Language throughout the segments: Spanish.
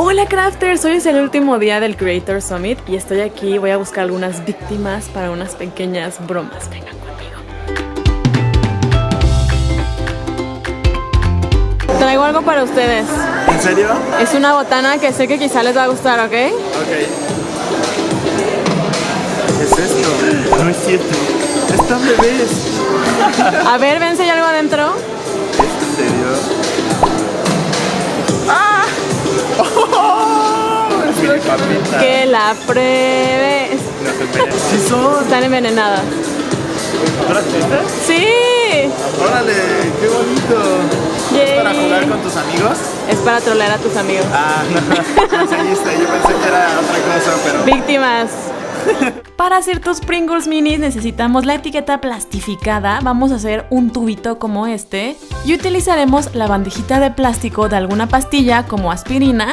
Hola crafters, hoy es el último día del Creator Summit y estoy aquí, voy a buscar algunas víctimas para unas pequeñas bromas. Vengan conmigo. Traigo algo para ustedes. ¿En serio? Es una botana que sé que quizá les va a gustar, ¿ok? Ok. ¿Qué es esto? No es cierto. Están bebés. A ver, ven si hay algo adentro. ¿En serio? ¡Ah! ¡Oh! Mire, papita. Que la pruebes. No se envenenan. ¡Sí son! Están envenenadas. ¿Tú las viste? ¡Sí! ¡Órale! ¡Qué bonito! Yay. ¿Es para jugar con tus amigos? Es para trolear a tus amigos. Ah, no. Conseguiste. Yo pensé que era otra cosa, pero... Víctimas. Para hacer tus Pringles minis necesitamos la etiqueta plastificada. Vamos a hacer un tubito como este y utilizaremos la bandejita de plástico de alguna pastilla como aspirina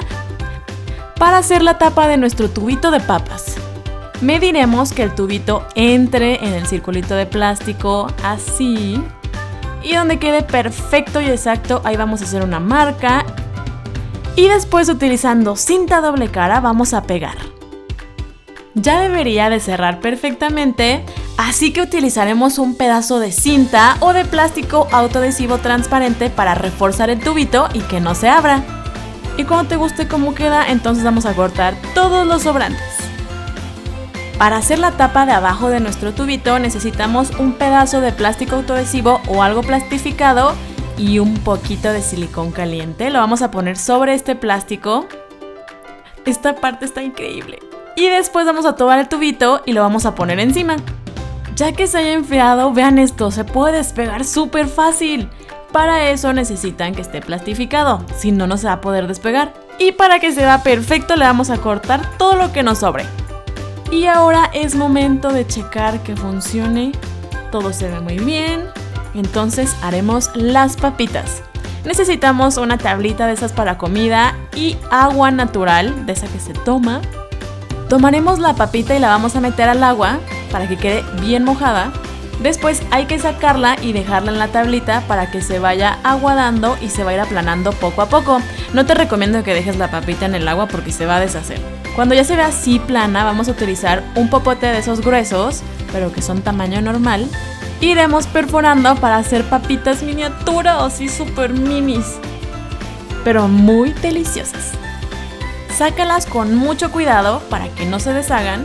para hacer la tapa de nuestro tubito de papas. Mediremos que el tubito entre en el circulito de plástico así, y donde quede perfecto y exacto ahí vamos a hacer una marca y después utilizando cinta doble cara vamos a pegar. Ya debería de cerrar perfectamente, así que utilizaremos un pedazo de cinta o de plástico autoadhesivo transparente para reforzar el tubito y que no se abra. Y cuando te guste cómo queda, entonces vamos a cortar todos los sobrantes. Para hacer la tapa de abajo de nuestro tubito necesitamos un pedazo de plástico autoadhesivo o algo plastificado y un poquito de silicón caliente. Lo vamos a poner sobre este plástico. Esta parte está increíble. Y después vamos a tomar el tubito y lo vamos a poner encima. Ya que se haya enfriado, vean esto, se puede despegar súper fácil. Para eso necesitan que esté plastificado, si no, no se va a poder despegar. Y para que se vea perfecto le vamos a cortar todo lo que nos sobre. Y ahora es momento de checar que funcione. Todo se ve muy bien. Entonces haremos las papitas. Necesitamos una tablita de esas para comida y agua natural, de esa que se toma. Tomaremos la papita y la vamos a meter al agua para que quede bien mojada. Después hay que sacarla y dejarla en la tablita para que se vaya aguadando y se va a ir aplanando poco a poco. No te recomiendo que dejes la papita en el agua porque se va a deshacer. Cuando ya se vea así plana, vamos a utilizar un popote de esos gruesos, pero que son tamaño normal. Iremos perforando para hacer papitas miniaturas, así súper minis, pero muy deliciosas. Sácalas con mucho cuidado para que no se deshagan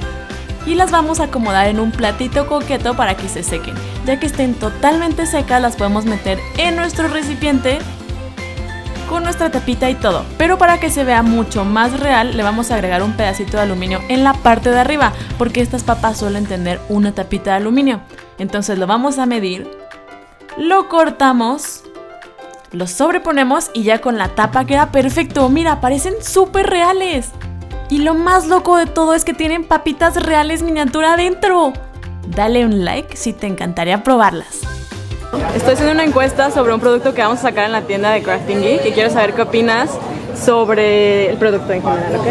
y las vamos a acomodar en un platito coqueto para que se sequen. Ya que estén totalmente secas las podemos meter en nuestro recipiente con nuestra tapita y todo. Pero para que se vea mucho más real le vamos a agregar un pedacito de aluminio en la parte de arriba porque estas papas suelen tener una tapita de aluminio. Entonces lo vamos a medir, lo cortamos, lo sobreponemos y ya con la tapa queda perfecto. Mira, parecen súper reales. Y lo más loco de todo es que tienen papitas reales miniatura adentro. Dale un like si te encantaría probarlas. Estoy haciendo una encuesta sobre un producto que vamos a sacar en la tienda de Crafting Geek y quiero saber qué opinas sobre el producto en general, ¿ok?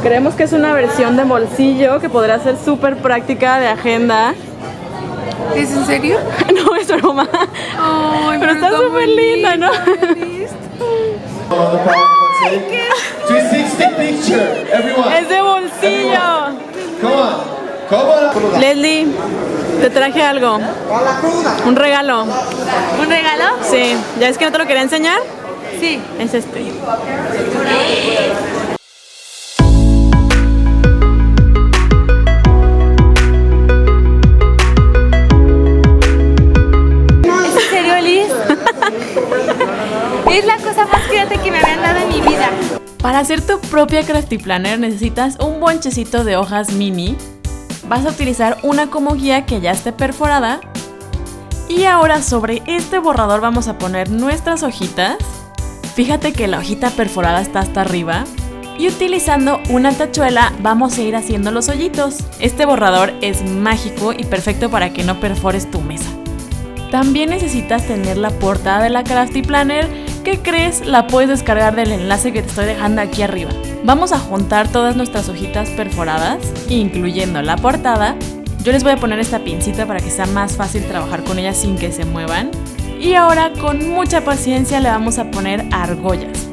Creemos que es una versión de bolsillo que podrá ser súper práctica de agenda. ¿Es en serio? No, es broma. Ay, pero está súper linda, ¿no? Es de bolsillo. Leslie, te traje algo. Un regalo. ¿Un regalo? Sí, ¿ya es que no te lo quería enseñar? Sí. Es este. Es la cosa más creativa que me habían dado en mi vida. Para hacer tu propia Crafty Planner necesitas un bonchecito de hojas mini. Vas a utilizar una como guía que ya esté perforada. Y ahora sobre este borrador vamos a poner nuestras hojitas. Fíjate que la hojita perforada está hasta arriba. Y utilizando una tachuela vamos a ir haciendo los hoyitos. Este borrador es mágico y perfecto para que no perfores tu mesa. También necesitas tener la portada de la Crafty Planner. ¿Qué crees? La puedes descargar del enlace que te estoy dejando aquí arriba. Vamos a juntar todas nuestras hojitas perforadas, incluyendo la portada. Yo les voy a poner esta pincita para que sea más fácil trabajar con ellas sin que se muevan. Y ahora con mucha paciencia le vamos a poner argollas.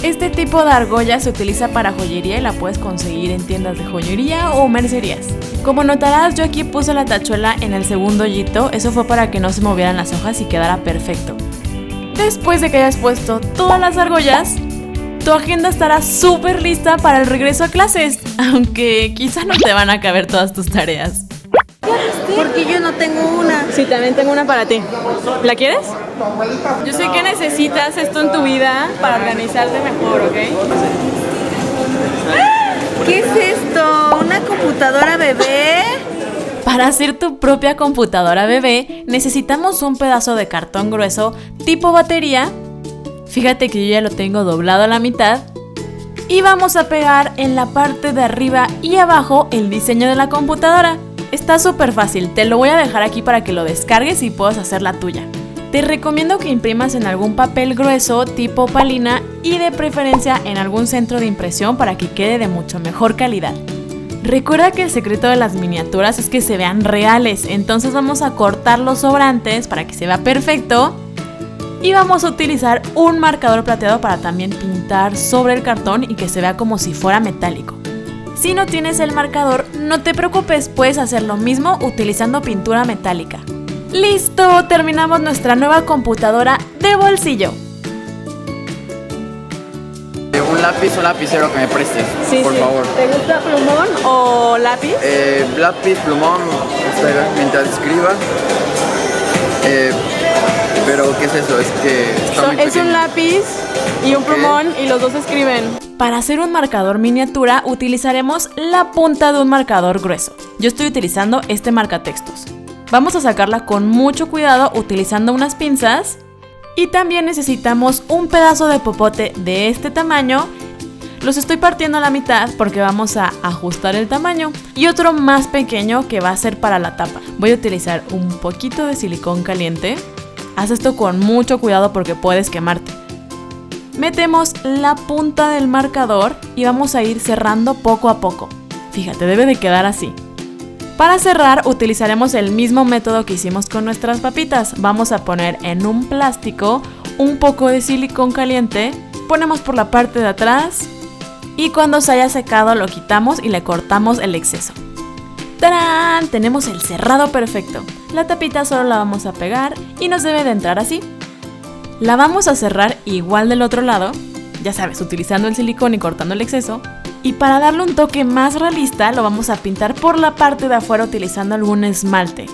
Este tipo de argolla se utiliza para joyería y la puedes conseguir en tiendas de joyería o mercerías. Como notarás, yo aquí puse la tachuela en el segundo hoyito, eso fue para que no se movieran las hojas y quedara perfecto. Después de que hayas puesto todas las argollas, tu agenda estará súper lista para el regreso a clases, aunque quizás no te van a caber todas tus tareas. Porque yo no tengo una. Sí, también tengo una para ti. ¿La quieres? Yo sé que necesitas esto en tu vida para organizarte mejor, ¿ok? ¿Qué es esto? ¿Una computadora bebé? Para hacer tu propia computadora bebé, necesitamos un pedazo de cartón grueso tipo batería. Fíjate que yo ya lo tengo doblado a la mitad. Y vamos a pegar en la parte de arriba y abajo el diseño de la computadora. Está súper fácil, te lo voy a dejar aquí para que lo descargues y puedas hacer la tuya. Te recomiendo que imprimas en algún papel grueso tipo opalina y de preferencia en algún centro de impresión para que quede de mucho mejor calidad. Recuerda que el secreto de las miniaturas es que se vean reales, entonces vamos a cortar los sobrantes para que se vea perfecto y vamos a utilizar un marcador plateado para también pintar sobre el cartón y que se vea como si fuera metálico. Si no tienes el marcador, no te preocupes, puedes hacer lo mismo utilizando pintura metálica. ¡Listo! Terminamos nuestra nueva computadora de bolsillo. Un lápiz o lapicero que me prestes, por favor. ¿Te gusta plumón o lápiz? Lápiz, plumón, mientras escriba. Pero ¿qué es eso? Es que está muy Es pequeño. un lápiz y un plumón y los dos escriben. Para hacer un marcador miniatura utilizaremos la punta de un marcador grueso. Yo estoy utilizando este marcatextos. Vamos a sacarla con mucho cuidado utilizando unas pinzas. Y también necesitamos un pedazo de popote de este tamaño. Los estoy partiendo a la mitad porque vamos a ajustar el tamaño. Y otro más pequeño que va a ser para la tapa. Voy a utilizar un poquito de silicón caliente. Haz esto con mucho cuidado porque puedes quemarte. Metemos la punta del marcador y vamos a ir cerrando poco a poco. Fíjate, debe de quedar así. Para cerrar utilizaremos el mismo método que hicimos con nuestras papitas. Vamos a poner en un plástico un poco de silicón caliente, ponemos por la parte de atrás y cuando se haya secado lo quitamos y le cortamos el exceso. ¡Tarán! Tenemos el cerrado perfecto. La tapita solo la vamos a pegar y nos debe de entrar así. La vamos a cerrar igual del otro lado, ya sabes, utilizando el silicón y cortando el exceso. Y para darle un toque más realista lo vamos a pintar por la parte de afuera utilizando algún esmalte.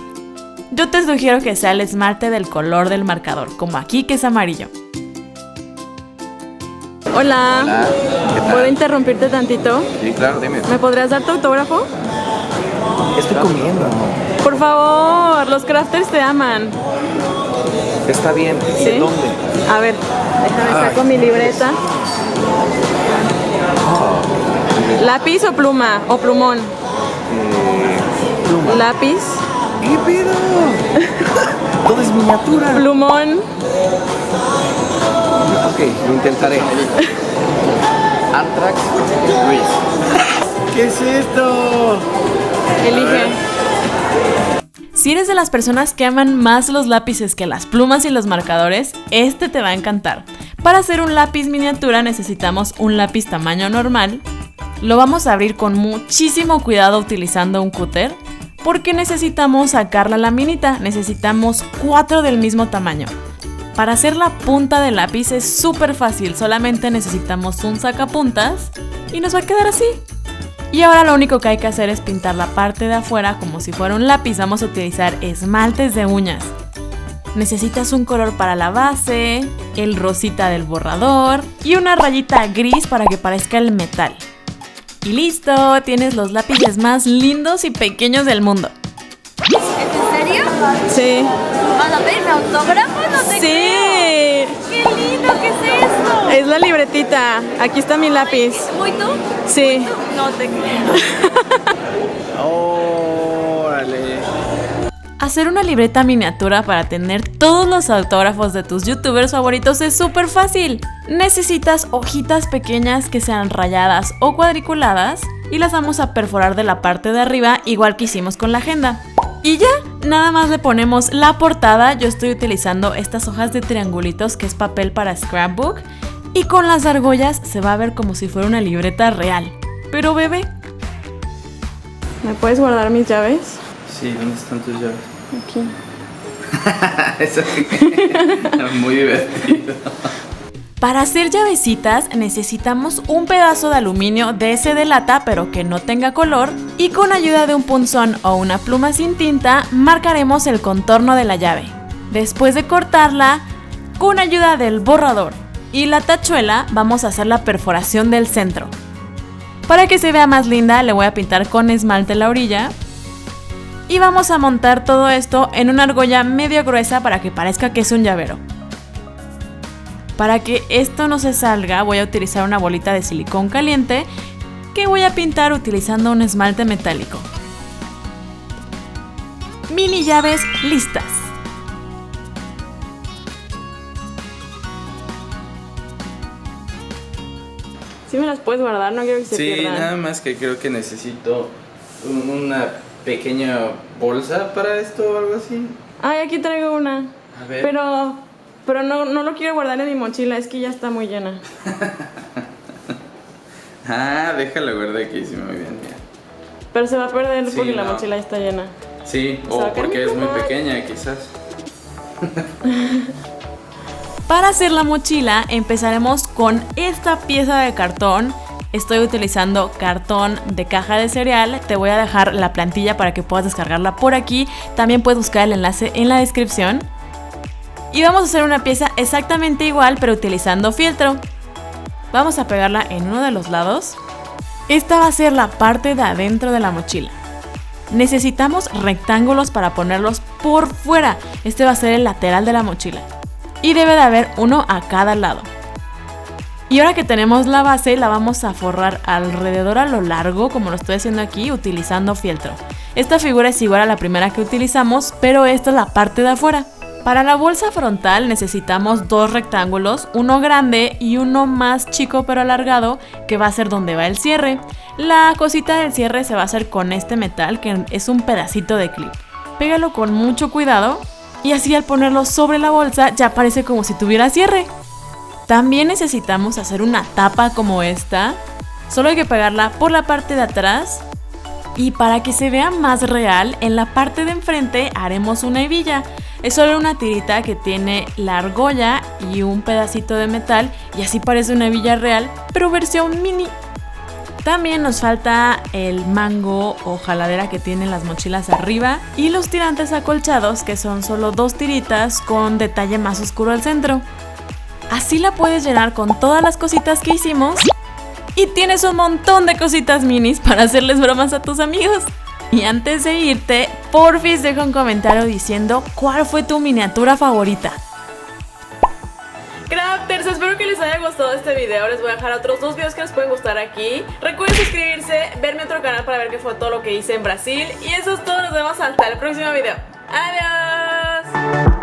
Yo te sugiero que sea el esmalte del color del marcador, como aquí que es amarillo. Hola. Hola, ¿qué tal? ¿Puedo interrumpirte tantito? Sí, claro, dime. ¿Me podrías dar tu autógrafo? Estoy comiendo. Por favor, los crafters te aman. Está bien. ¿Y ¿Sí? dónde? A ver, déjame saco mi libreta. ¿Lápiz o pluma? ¿O plumón? Pluma. ¿Lápiz? ¿Qué pedo? Todo es miniatura. ¿Plumón? Ok, lo intentaré. Antrax Luis. ¿Qué es esto? Elige. Si eres de las personas que aman más los lápices que las plumas y los marcadores, este te va a encantar. Para hacer un lápiz miniatura necesitamos un lápiz tamaño normal. Lo vamos a abrir con muchísimo cuidado utilizando un cúter, porque necesitamos sacar la laminita. Necesitamos 4 del mismo tamaño. Para hacer la punta del lápiz es súper fácil, solamente necesitamos un sacapuntas y nos va a quedar así. Y ahora lo único que hay que hacer es pintar la parte de afuera como si fuera un lápiz. Vamos a utilizar esmaltes de uñas. Necesitas un color para la base, el rosita del borrador y una rayita gris para que parezca el metal. Y listo, tienes los lápices más lindos y pequeños del mundo. ¿En serio? Sí. ¿Van a pedirme autógrafo? No te creo. Sí. ¡Qué lindo! ¿Qué es esto? Es la libretita. Aquí está mi lápiz. ¿Muy tú? Sí. No te creo. Órale. Hacer una libreta miniatura para tener todos los autógrafos de tus youtubers favoritos es súper fácil. Necesitas hojitas pequeñas que sean rayadas o cuadriculadas y las vamos a perforar de la parte de arriba igual que hicimos con la agenda. Y ya, nada más le ponemos la portada. Yo estoy utilizando estas hojas de triangulitos que es papel para scrapbook Y con las argollas se va a ver como si fuera una libreta real. Pero bebé, ¿me puedes guardar mis llaves? Sí, ¿dónde están tus llaves? Aquí. Eso sí. Muy divertido. para hacer llavecitas necesitamos un pedazo de aluminio de ese de lata pero que no tenga color, y con ayuda de un punzón o una pluma sin tinta marcaremos el contorno de la llave. Después de cortarla, con ayuda del borrador y la tachuela vamos a hacer la perforación del centro. Para que se vea más linda le voy a pintar con esmalte la orilla. Y vamos a montar todo esto en una argolla medio gruesa para que parezca que es un llavero. Para que esto no se salga voy a utilizar una bolita de silicón caliente que voy a pintar utilizando un esmalte metálico. Mini llaves listas. ¿Sí me las puedes guardar? No quiero que se Sí, pierdan. nada más que creo que necesito una pequeña bolsa para esto o algo así. Ay, aquí traigo una. A ver. Pero no lo quiero guardar en mi mochila, es que ya está muy llena. Ah, déjala guardar aquí, sí, muy bien. Ya. Pero se va a perder Sí, porque la no. mochila ya está llena. Sí, O sea, o porque es muy Carmen, pequeña, quizás. Para hacer la mochila empezaremos con esta pieza de cartón. Estoy utilizando cartón de caja de cereal. Te voy a dejar la plantilla para que puedas descargarla por aquí. También puedes buscar el enlace en la descripción. Y vamos a hacer una pieza exactamente igual pero utilizando fieltro. Vamos a pegarla en uno de los lados. Esta va a ser la parte de adentro de la mochila. Necesitamos rectángulos para ponerlos por fuera. Este va a ser el lateral de la mochila. Y debe de haber uno a cada lado. Y ahora que tenemos la base, la vamos a forrar alrededor a lo largo, como lo estoy haciendo aquí, utilizando fieltro. Esta figura es igual a la primera que utilizamos, pero esta es la parte de afuera. Para la bolsa frontal necesitamos dos rectángulos, uno grande y uno más chico pero alargado, que va a ser donde va el cierre. La cosita del cierre se va a hacer con este metal, que es un pedacito de clip. Pégalo con mucho cuidado y así al ponerlo sobre la bolsa ya parece como si tuviera cierre. También necesitamos hacer una tapa como esta, solo hay que pegarla por la parte de atrás. Y para que se vea más real, en la parte de enfrente haremos una hebilla. Es solo una tirita que tiene la argolla y un pedacito de metal y así parece una hebilla real, pero versión mini. También nos falta el mango o jaladera que tienen las mochilas arriba y los tirantes acolchados, que son solo dos tiritas con detalle más oscuro al centro. Así la puedes llenar con todas las cositas que hicimos y tienes un montón de cositas minis para hacerles bromas a tus amigos. Y antes de irte, porfis deja un comentario diciendo cuál fue tu miniatura favorita. Crafters, espero que les haya gustado este video. Les voy a dejar otros dos videos que les pueden gustar aquí. Recuerden suscribirse, ver mi otro canal para ver qué fue todo lo que hice en Brasil. Y eso es todo, nos vemos hasta el próximo video. ¡Adiós!